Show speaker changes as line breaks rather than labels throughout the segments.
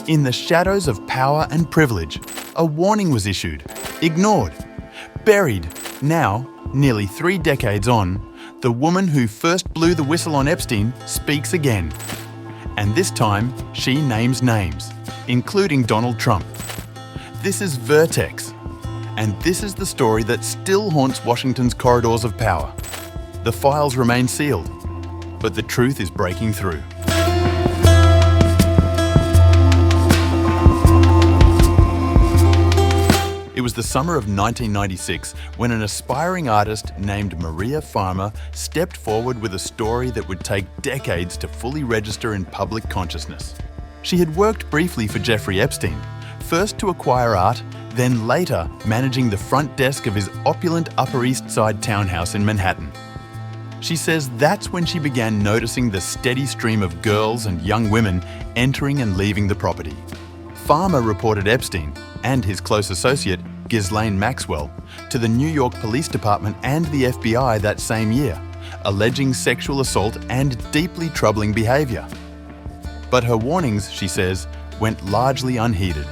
In the shadows of power and privilege, a warning was issued, ignored, buried. Now, nearly 3 decades on, the woman who first blew the whistle on Epstein speaks again. And this time, she names names, including Donald Trump. This is VERTEX, and this is the story that still haunts Washington's corridors of power. The files remain sealed, but the truth is breaking through. It was the summer of 1996 when an aspiring artist named Maria Farmer stepped forward with a story that would take decades to fully register in public consciousness. She had worked briefly for Jeffrey Epstein, first to acquire art, then later managing the front desk of his opulent Upper East Side townhouse in Manhattan. She says that's when she began noticing the steady stream of girls and young women entering and leaving the property. Farmer reported Epstein and his close associate, Ghislaine Maxwell, to the New York Police Department and the FBI that same year, alleging sexual assault and deeply troubling behaviour. But her warnings, she says, went largely unheeded.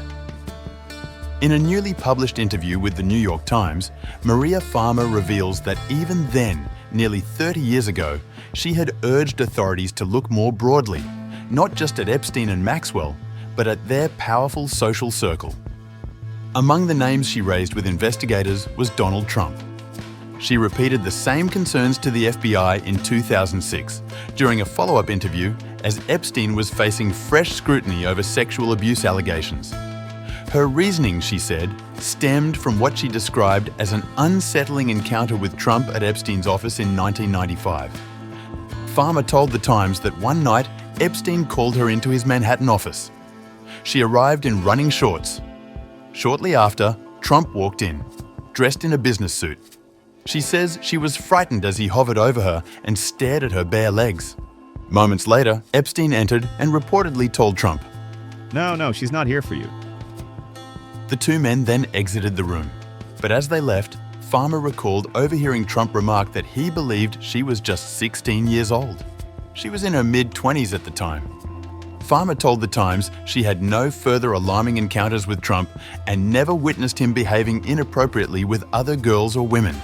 In a newly published interview with the New York Times, Maria Farmer reveals that even then, nearly 30 years ago, she had urged authorities to look more broadly, not just at Epstein and Maxwell, but at their powerful social circle. Among the names she raised with investigators was Donald Trump. She repeated the same concerns to the FBI in 2006 during a follow-up interview as Epstein was facing fresh scrutiny over sexual abuse allegations. Her reasoning, she said, stemmed from what she described as an unsettling encounter with Trump at Epstein's office in 1995. Farmer told The Times that one night Epstein called her into his Manhattan office. She arrived in running shorts. Shortly after, Trump walked in, dressed in a business suit. She says she was frightened as he hovered over her and stared at her bare legs. Moments later, Epstein entered and reportedly told Trump,
No, she's not here for you.
The two men then exited the room. But as they left, Farmer recalled overhearing Trump remark that he believed she was just 16 years old. She was in her mid-20s at the time. Farmer told The Times she had no further alarming encounters with Trump and never witnessed him behaving inappropriately with other girls or women.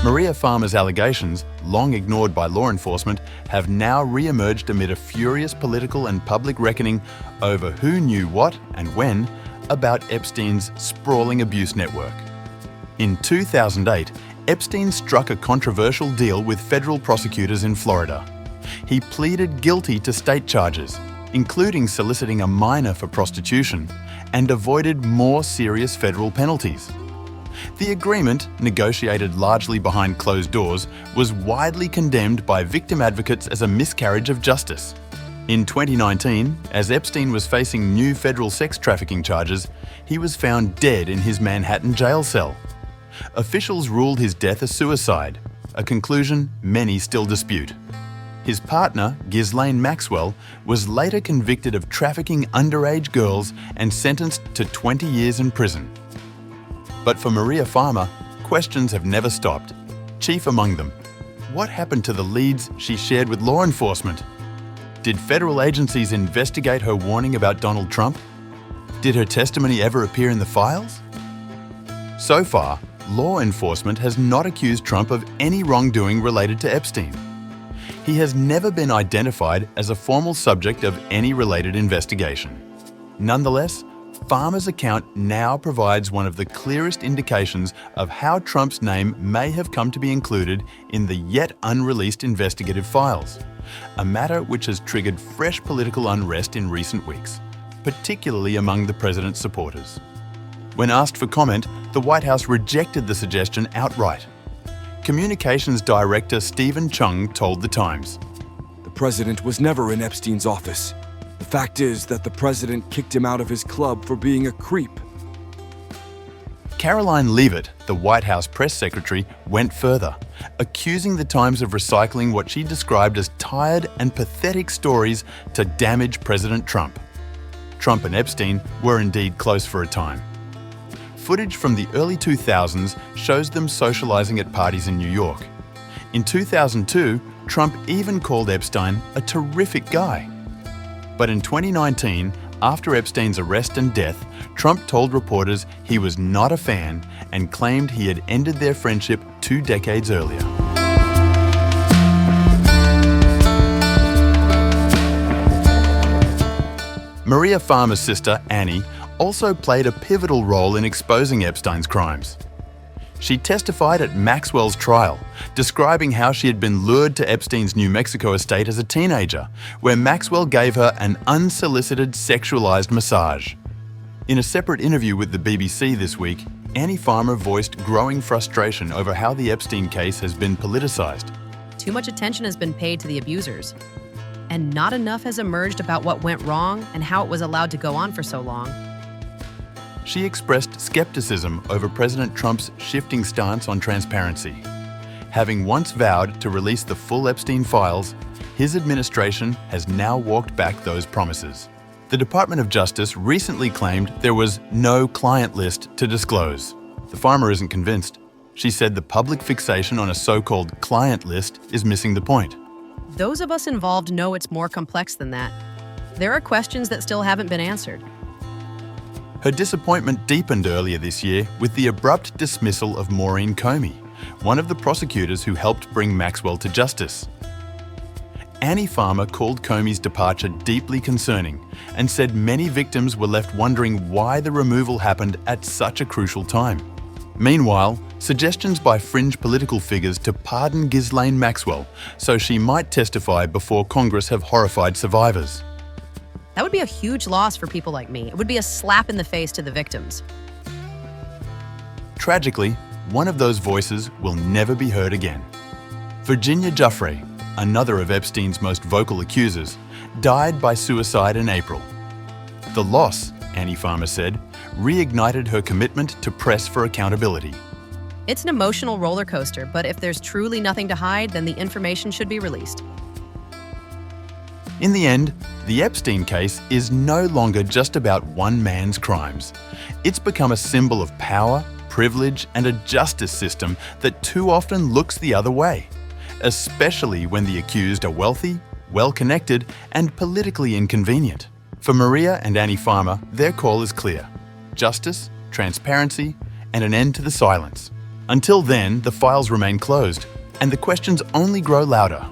Maria Farmer's allegations, long ignored by law enforcement, have now re-emerged amid a furious political and public reckoning over who knew what and when about Epstein's sprawling abuse network. In 2008, Epstein struck a controversial deal with federal prosecutors in Florida. He pleaded guilty to state charges, including soliciting a minor for prostitution, and avoided more serious federal penalties. The agreement, negotiated largely behind closed doors, was widely condemned by victim advocates as a miscarriage of justice. In 2019, as Epstein was facing new federal sex trafficking charges, he was found dead in his Manhattan jail cell. Officials ruled his death a suicide, a conclusion many still dispute. His partner, Ghislaine Maxwell, was later convicted of trafficking underage girls and sentenced to 20 years in prison. But for Maria Farmer, questions have never stopped. Chief among them, what happened to the leads she shared with law enforcement? Did federal agencies investigate her warning about Donald Trump? Did her testimony ever appear in the files? So far, law enforcement has not accused Trump of any wrongdoing related to Epstein. He has never been identified as a formal subject of any related investigation. Nonetheless, Farmer's account now provides one of the clearest indications of how Trump's name may have come to be included in the yet unreleased investigative files, a matter which has triggered fresh political unrest in recent weeks, particularly among the president's supporters. When asked for comment, the White House rejected the suggestion outright. Communications Director Stephen Chung told The Times,
"The president was never in Epstein's office. The fact is that the president kicked him out of his club for being a creep."
Caroline Leavitt, the White House press secretary, went further, accusing The Times of recycling what she described as tired and pathetic stories to damage President Trump. Trump and Epstein were indeed close for a time. Footage from the early 2000s shows them socializing at parties in New York. In 2002, Trump even called Epstein a terrific guy. But in 2019, after Epstein's arrest and death, Trump told reporters he was not a fan and claimed he had ended their friendship 2 decades earlier. Maria Farmer's sister, Annie, also played a pivotal role in exposing Epstein's crimes. She testified at Maxwell's trial, describing how she had been lured to Epstein's New Mexico estate as a teenager, where Maxwell gave her an unsolicited sexualized massage. In a separate interview with the BBC this week, Annie Farmer voiced growing frustration over how the Epstein case has been politicized.
Too much attention has been paid to the abusers, and not enough has emerged about what went wrong and how it was allowed to go on for so long.
She expressed skepticism over President Trump's shifting stance on transparency. Having once vowed to release the full Epstein files, his administration has now walked back those promises. The Department of Justice recently claimed there was no client list to disclose. The Farmer isn't convinced. She said the public fixation on a so-called client list is missing the point.
Those of us involved know it's more complex than that. There are questions that still haven't been answered.
Her disappointment deepened earlier this year with the abrupt dismissal of Maureen Comey, one of the prosecutors who helped bring Maxwell to justice. Annie Farmer called Comey's departure deeply concerning and said many victims were left wondering why the removal happened at such a crucial time. Meanwhile, suggestions by fringe political figures to pardon Ghislaine Maxwell so she might testify before Congress have horrified survivors.
That would be a huge loss for people like me. It would be a slap in the face to the victims.
Tragically, one of those voices will never be heard again. Virginia Giuffre, another of Epstein's most vocal accusers, died by suicide in April. The loss, Annie Farmer said, reignited her commitment to press for accountability.
It's an emotional roller coaster, but if there's truly nothing to hide, then the information should be released.
In the end, the Epstein case is no longer just about one man's crimes. It's become a symbol of power, privilege, and a justice system that too often looks the other way, especially when the accused are wealthy, well-connected, and politically inconvenient. For Maria and Annie Farmer, their call is clear: justice, transparency, and an end to the silence. Until then, the files remain closed, and the questions only grow louder.